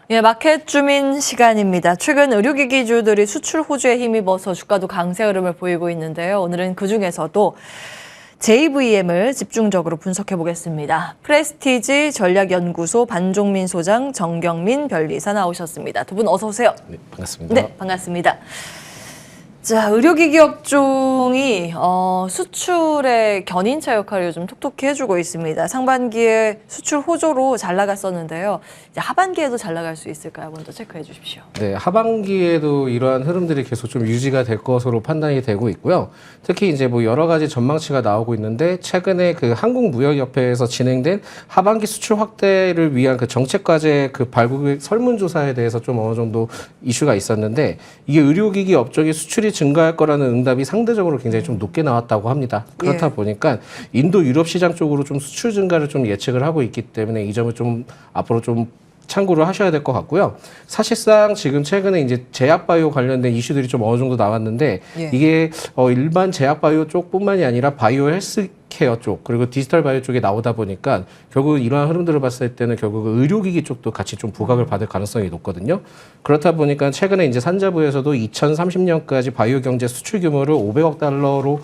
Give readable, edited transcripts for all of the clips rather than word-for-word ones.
예, 마켓 주민 시간입니다. 최근 의료기기주들이 수출 호주에 힘입어서 주가도 강세 흐름을 보이고 있는데요. 오늘은 그중에서도 JVM을 집중적으로 분석해 보겠습니다. 프레스티지 전략연구소 반종민 소장, 정경민 변리사 나오셨습니다. 두 분 어서 오세요. 네, 반갑습니다. 네, 반갑습니다. 자, 의료기기 업종이 수출의 견인차 역할을 요즘 톡톡히 해주고 있습니다. 상반기에 수출 호조로 잘 나갔었는데요. 이제 하반기에도 잘 나갈 수 있을까요? 먼저 체크해 주십시오. 네, 하반기에도 이러한 흐름들이 계속 좀 유지가 될 것으로 판단이 되고 있고요. 특히 이제 뭐 여러 가지 전망치가 나오고 있는데 최근에 그 한국무역협회에서 진행된 하반기 수출 확대를 위한 그 정책과제 그 발굴 설문조사에 대해서 좀 어느 정도 이슈가 있었는데 이게 의료기기 업종의 수출이 증가할 거라는 응답이 상대적으로 굉장히 좀 높게 나왔다고 합니다. 그렇다 보니까 인도 유럽 시장 쪽으로 좀 수출 증가를 좀 예측을 하고 있기 때문에 이 점을 좀 앞으로 좀 참고를 하셔야 될 것 같고요. 사실상 지금 최근에 이제 제약바이오 관련된 이슈들이 좀 어느 정도 나왔는데 이게 일반 제약바이오 쪽뿐만이 아니라 바이오 헬스케어 쪽 그리고 디지털 바이오 쪽에 나오다 보니까 결국 이러한 흐름들을 봤을 때는 결국 의료기기 쪽도 같이 좀 부각을 받을 가능성이 높거든요. 그렇다 보니까 최근에 이제 산자부에서도 2030년까지 바이오 경제 수출 규모를 500억 달러로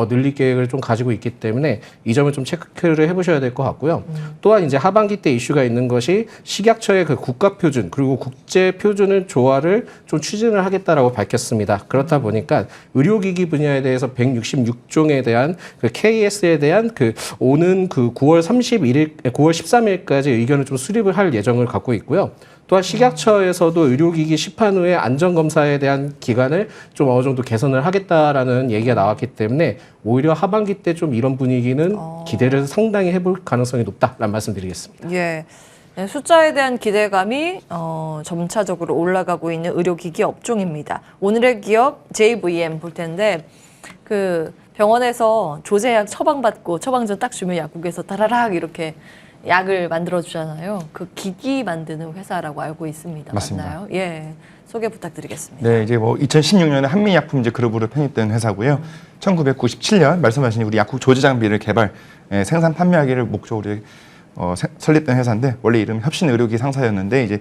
늘릴 계획을 좀 가지고 있기 때문에 이 점을 좀 체크를 해보셔야 될 것 같고요. 또한 이제 하반기 때 이슈가 있는 것이 식약처의 그 국가 표준 그리고 국제 표준을 조화를 좀 추진을 하겠다라고 밝혔습니다. 그렇다 보니까 의료기기 분야에 대해서 166종에 대한 그 KS에 대한 그 오는 그 9월 13일까지 의견을 좀 수립을 할 예정을 갖고 있고요. 또한 식약처에서도 의료기기 시판 후에 안전검사에 대한 기간을 좀 어느 정도 개선을 하겠다라는 얘기가 나왔기 때문에 오히려 하반기 때 좀 이런 분위기는 기대를 상당히 해볼 가능성이 높다라는 말씀드리겠습니다. 예. 네, 숫자에 대한 기대감이 점차적으로 올라가고 있는 의료기기 업종입니다. 오늘의 기업 JVM 볼 텐데 그 병원에서 조제약 처방받고 처방전 딱 주면 약국에서 따라락 이렇게 약을 만들어 주잖아요. 그 기기 만드는 회사라고 알고 있습니다. 맞습니다. 맞나요? 예. 소개 부탁드리겠습니다. 네, 이제 뭐 2016년에 한미약품제 그룹으로 편입된 회사고요. 1997년 말씀하신 우리 약국 조제 장비를 개발, 생산 판매하기를 목적으로 설립된 회사인데 원래 이름이 협신의료기 상사였는데 이제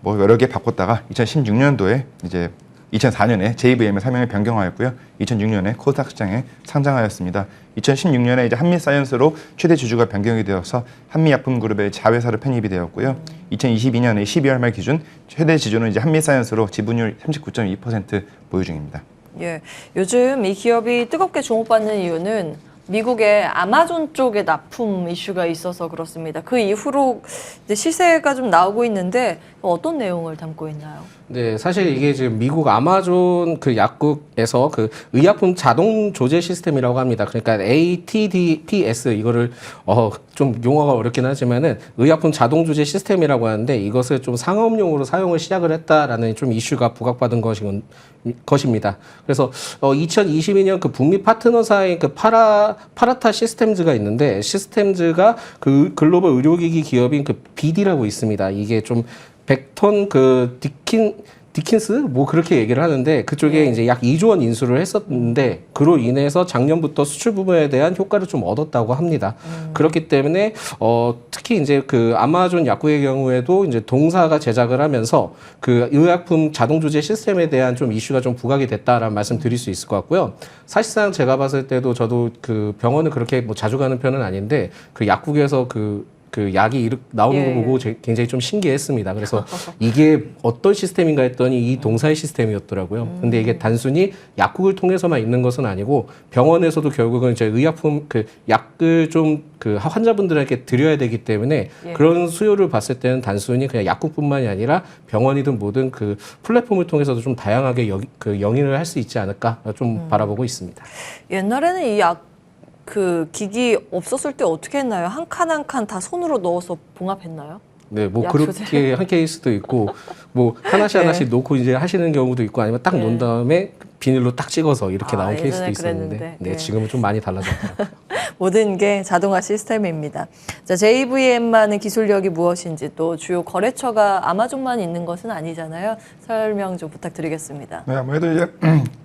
뭐 여러 개 바꿨다가 2016년도에 이제 2004년에 JVM의 사명을 변경하였고요. 2006년에 코스닥 시장에 상장하였습니다. 2016년에 이제 한미사이언스로 최대 주주가 변경이 되어서 한미약품그룹의 자회사로 편입이 되었고요. 2022년에 12월 말 기준 최대 지주는 이제 한미사이언스로 지분율 39.2% 보유 중입니다. 예, 요즘 이 기업이 뜨겁게 주목받는 이유는 미국의 아마존 쪽에 납품 이슈가 있어서 그렇습니다. 그 이후로 이제 시세가 좀 나오고 있는데 어떤 내용을 담고 있나요? 네, 사실 이게 지금 미국 아마존 그 약국에서 그 의약품 자동 조제 시스템이라고 합니다. 그러니까 ATDPS 이거를 좀 용어가 어렵긴 하지만은 의약품 자동 조제 시스템이라고 하는데 이것을 좀 상업용으로 사용을 시작을 했다라는 좀 이슈가 부각받은 것입니다. 그래서 2022년 그 북미 파트너사인 그 파라타 시스템즈가 있는데 시스템즈가 그 글로벌 의료기기 기업인 그 BD라고 있습니다. 이게 좀 100톤 그 디킨스 뭐 그렇게 얘기를 하는데 그쪽에 이제 약 2조 원 인수를 했었는데 그로 인해서 작년부터 수출 부분에 대한 효과를 좀 얻었다고 합니다. 그렇기 때문에 특히 이제 그 아마존 약국의 경우에도 이제 동사가 제작을 하면서 그 의약품 자동 조제 시스템에 대한 좀 이슈가 좀 부각이 됐다라는 말씀 드릴 수 있을 것 같고요. 사실상 제가 봤을 때도 저도 그 병원을 그렇게 뭐 자주 가는 편은 아닌데 그 약국에서 그 약이 나오는 거 보고 굉장히 좀 신기했습니다. 그래서 이게 어떤 시스템인가 했더니 이 동사의 시스템이었더라고요. 근데 이게 단순히 약국을 통해서만 있는 것은 아니고 병원에서도 결국은 이제 의약품 그 약을 좀 그 환자분들에게 드려야 되기 때문에 그런 수요를 봤을 때는 단순히 그냥 약국뿐만이 아니라 병원이든 뭐든 그 플랫폼을 통해서도 좀 다양하게 영위를 할 수 있지 않을까 좀 바라보고 있습니다. 옛날에는 이 그 기기 없었을 때 어떻게 했나요? 한 칸 한 칸 다 손으로 넣어서 봉합했나요? 네, 뭐 그렇게 한 케이스도 있고 뭐 하나씩 놓고 이제 하시는 경우도 있고 아니면 딱 놓은 다음에 비닐로 딱 찍어서 이렇게 나온 케이스도 있었는데 네, 지금은 좀 많이 달라졌더라고요. 모든 게 자동화 시스템입니다. 자, JVM만의 기술력이 무엇인지 또 주요 거래처가 아마존만 있는 것은 아니잖아요. 설명 좀 부탁드리겠습니다. 네, 아무래도 이제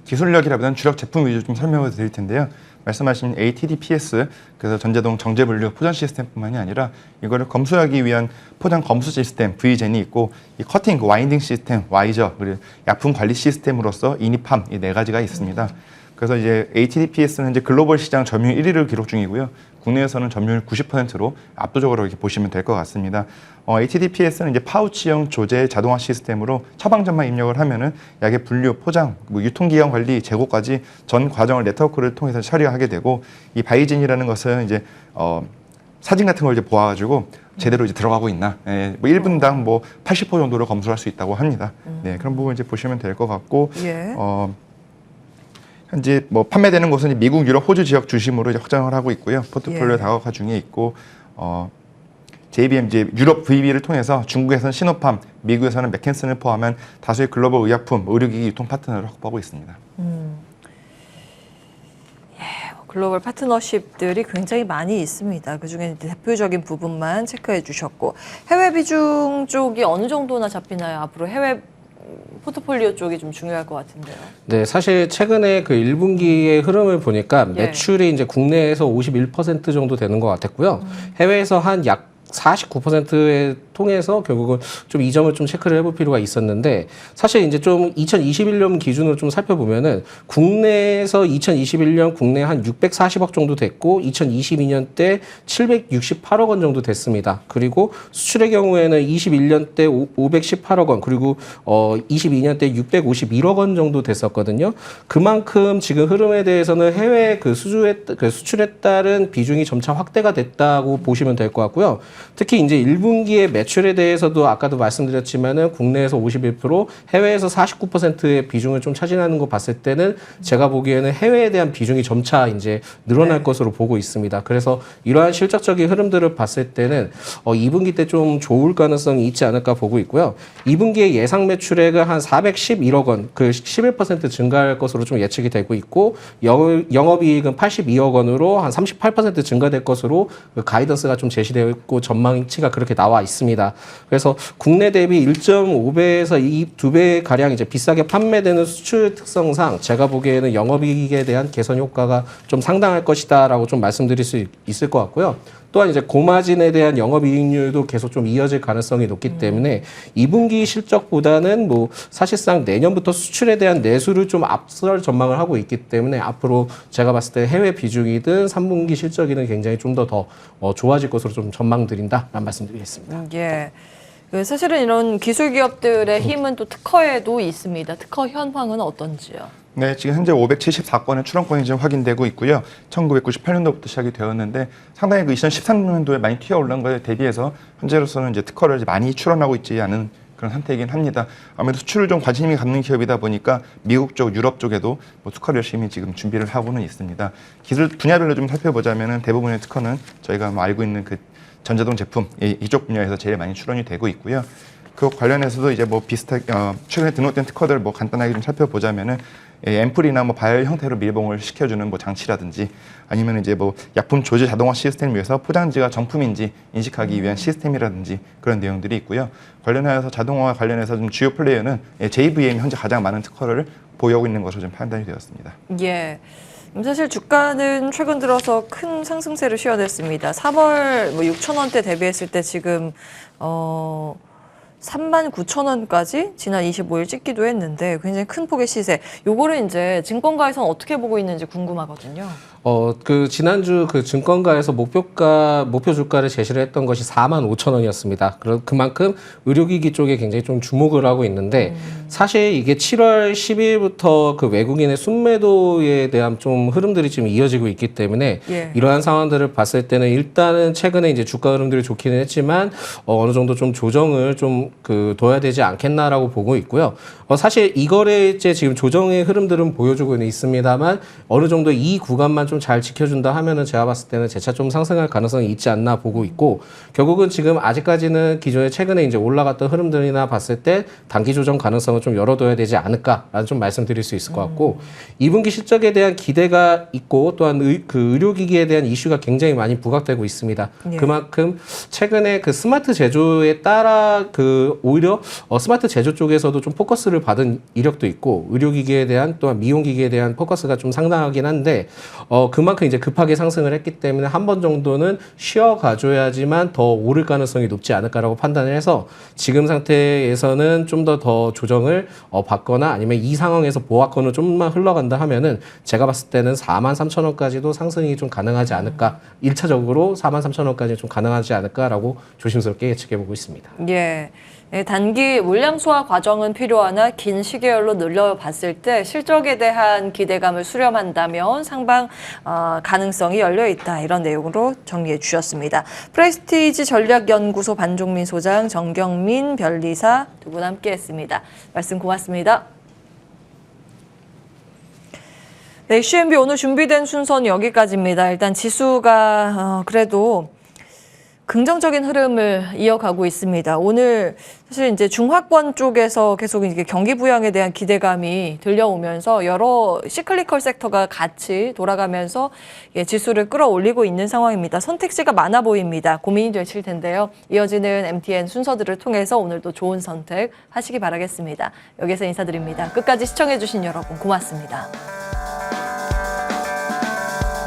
기술력이라보다는 주력 제품 위주로 좀 설명을 드릴 텐데요. 말씀하신 ATDPS, 그래서 전자동 정제분류 포장 시스템뿐만이 아니라 이거를 검수하기 위한 포장 검수 시스템 V젠이 있고, 이 커팅 와인딩 시스템 와이저, 그리고 약품 관리 시스템으로서 이니팜, 이 네 가지가 있습니다. 그래서 이제 ATDPS는 이제 글로벌 시장 점유율 1위를 기록 중이고요. 국내에서는 점유율 90%로 압도적으로 이렇게 보시면 될 것 같습니다. ATDPS는 이제 파우치형 조제 자동화 시스템으로 처방전만 입력을 하면은 약의 분류, 포장, 뭐 유통기한 관리, 재고까지 전 과정을 네트워크를 통해서 처리하게 되고, 이 바이진이라는 것은 이제 사진 같은 걸 이제 보아가지고 제대로 이제 들어가고 있나, 뭐 1분당 뭐 80% 정도를 검수할 수 있다고 합니다. 네, 그런 부분 이제 보시면 될 것 같고, 예. 현재 뭐 판매되는 곳은 미국, 유럽, 호주 지역 중심으로 이제 확장을 하고 있고요. 포트폴리오 예. 다각화 중에 있고, JBM 이제 유럽 VB를 통해서 중국에서는 시노팜, 미국에서는 맥켄슨을 포함한 다수의 글로벌 의약품, 의료기기 유통 파트너를 확보하고 있습니다. 글로벌 파트너십들이 굉장히 많이 있습니다. 그중에 대표적인 부분만 체크해 주셨고, 해외 비중 쪽이 어느 정도나 잡히나요? 앞으로 해외 포트폴리오 쪽이 좀 중요할 것 같은데요. 네, 사실 최근에 그 1분기의 흐름을 보니까 예. 매출이 이제 국내에서 51% 정도 되는 것 같았고요. 해외에서 한 약 49%에 통해서 결국은 좀 이 점을 좀 체크를 해볼 필요가 있었는데, 사실 이제 좀 2021년 기준으로 좀 살펴보면은 국내에서 2021년 국내 한 640억 정도 됐고, 2022년 때 768억 원 정도 됐습니다. 그리고 수출의 경우에는 21년 때 518억 원, 그리고 22년 때 651억 원 정도 됐었거든요. 그만큼 지금 흐름에 대해서는 해외 그 수출에 따른 비중이 점차 확대가 됐다고 보시면 될 것 같고요. 특히 이제 1분기의 매출에 대해서도 아까도 말씀드렸지만은 국내에서 51%, 해외에서 49%의 비중을 좀 차지하는 거 봤을 때는 제가 보기에는 해외에 대한 비중이 점차 이제 늘어날 것으로 보고 있습니다. 그래서 이러한 실적적인 흐름들을 봤을 때는 2분기 때 좀 좋을 가능성이 있지 않을까 보고 있고요. 2분기의 예상 매출액은 한 411억 원, 그 11% 증가할 것으로 좀 예측이 되고 있고, 영업이익은 82억 원으로 한 38% 증가될 것으로 그 가이던스가 좀 제시되어 있고, 전망치가 그렇게 나와 있습니다. 그래서 국내 대비 1.5배에서 2배 가량 이제 비싸게 판매되는 수출 특성상 제가 보기에는 영업이익에 대한 개선 효과가 좀 상당할 것이다라고 좀 말씀드릴 수 있을 것 같고요. 또한 이제 고마진에 대한 영업이익률도 계속 좀 이어질 가능성이 높기 때문에 2분기 실적보다는 뭐 사실상 내년부터 수출에 대한 내수를 좀 앞설 전망을 하고 있기 때문에 앞으로 제가 봤을 때 해외 비중이든 3분기 실적이든 굉장히 좀 더 좋아질 것으로 좀 전망드린다라는 말씀드리겠습니다. 예. 그 사실은 이런 기술 기업들의 힘은 또 특허에도 있습니다. 특허 현황은 어떤지요? 네, 지금 현재 574건의 출원권이 지금 확인되고 있고요. 1998년도부터 시작이 되었는데 상당히 그 2013년도에 많이 튀어 올라온 거에 대비해서 현재로서는 이제 특허를 이제 많이 출원하고 있지 않은 그런 상태이긴 합니다. 아무래도 수출을 좀 관심이 갖는 기업이다 보니까 미국 쪽, 유럽 쪽에도 뭐 특허를 열심히 지금 준비를 하고는 있습니다. 기술 분야별로 좀 살펴보자면은 대부분의 특허는 저희가 뭐 알고 있는 그 전자동 제품 이쪽 분야에서 제일 많이 출원이 되고 있고요. 그 관련해서도 이제 뭐 비슷하게 최근에 등록된 특허들 뭐 간단하게 좀 살펴보자면은 앰플이나 뭐 바이오 형태로 밀봉을 시켜주는 뭐 장치라든지, 아니면 이제 뭐 약품 조제 자동화 시스템을 위해서 포장지가 정품인지 인식하기 위한 시스템이라든지 그런 내용들이 있고요. 관련해서 자동화와 관련해서 좀 주요 플레이어는 JVM이 현재 가장 많은 특허를 보유하고 있는 것으로 좀 판단이 되었습니다. 예. 사실 주가는 최근 들어서 큰 상승세를 쉬어냈습니다. 3월 뭐 6천 원대 대비했을 때 지금 39,000원까지 지난 25일 찍기도 했는데 굉장히 큰 폭의 시세. 요거를 이제 증권가에서는 어떻게 보고 있는지 궁금하거든요. 그 지난주 그 증권가에서 목표 주가를 제시를 했던 것이 45,000원이었습니다. 그만큼 의료기기 쪽에 굉장히 좀 주목을 하고 있는데, 사실 이게 7월 10일부터 그 외국인의 순매도에 대한 좀 흐름들이 지금 이어지고 있기 때문에 예. 이러한 상황들을 봤을 때는 일단은 최근에 이제 주가 흐름들이 좋기는 했지만 어느 정도 좀 조정을 좀 둬야 되지 않겠나라고 보고 있고요. 사실 이 거래일제 지금 조정의 흐름들은 보여주고는 있습니다만 어느 정도 이 구간만 좀 잘 지켜준다 하면은 제가 봤을 때는 재차 좀 상승할 가능성이 있지 않나 보고 있고, 결국은 지금 아직까지는 기존에 최근에 이제 올라갔던 흐름들이나 봤을 때 단기 조정 가능성을 좀 열어둬야 되지 않을까라는 좀 말씀드릴 수 있을 것 같고, 2분기 실적에 대한 기대가 있고 또한 그 의료기기에 대한 이슈가 굉장히 많이 부각되고 있습니다. 예. 그만큼 최근에 그 스마트 제조에 따라 오히려 스마트 제조 쪽에서도 좀 포커스를 받은 이력도 있고, 의료기기에 대한 또한 미용기기에 대한 포커스가 좀 상당하긴 한데 그만큼 이제 급하게 상승을 했기 때문에 한 번 정도는 쉬어가줘야지만 더 오를 가능성이 높지 않을까라고 판단을 해서 지금 상태에서는 좀 더 조정을 받거나 아니면 이 상황에서 보합권을 좀만 흘러간다 하면은 제가 봤을 때는 43,000원까지도 상승이 좀 가능하지 않을까. 1차적으로 43,000원까지 좀 가능하지 않을까라고 조심스럽게 예측해보고 있습니다. 예. 네, 단기 물량 소화 과정은 필요하나 긴 시계열로 늘려봤을 때 실적에 대한 기대감을 수렴한다면 상방 가능성이 열려 있다. 이런 내용으로 정리해 주셨습니다. 프레스티지 전략연구소 반종민 소장, 정경민 변리사 두 분 함께했습니다. 말씀 고맙습니다. 네, CNB 오늘 준비된 순서는 여기까지입니다. 일단 지수가 그래도 긍정적인 흐름을 이어가고 있습니다. 오늘 사실 이제 중화권 쪽에서 계속 이게 경기 부양에 대한 기대감이 들려오면서 여러 시클리컬 섹터가 같이 돌아가면서 지수를 끌어올리고 있는 상황입니다. 선택지가 많아 보입니다. 고민이 되실 텐데요. 이어지는 MTN 순서들을 통해서 오늘도 좋은 선택 하시기 바라겠습니다. 여기서 인사드립니다. 끝까지 시청해주신 여러분 고맙습니다.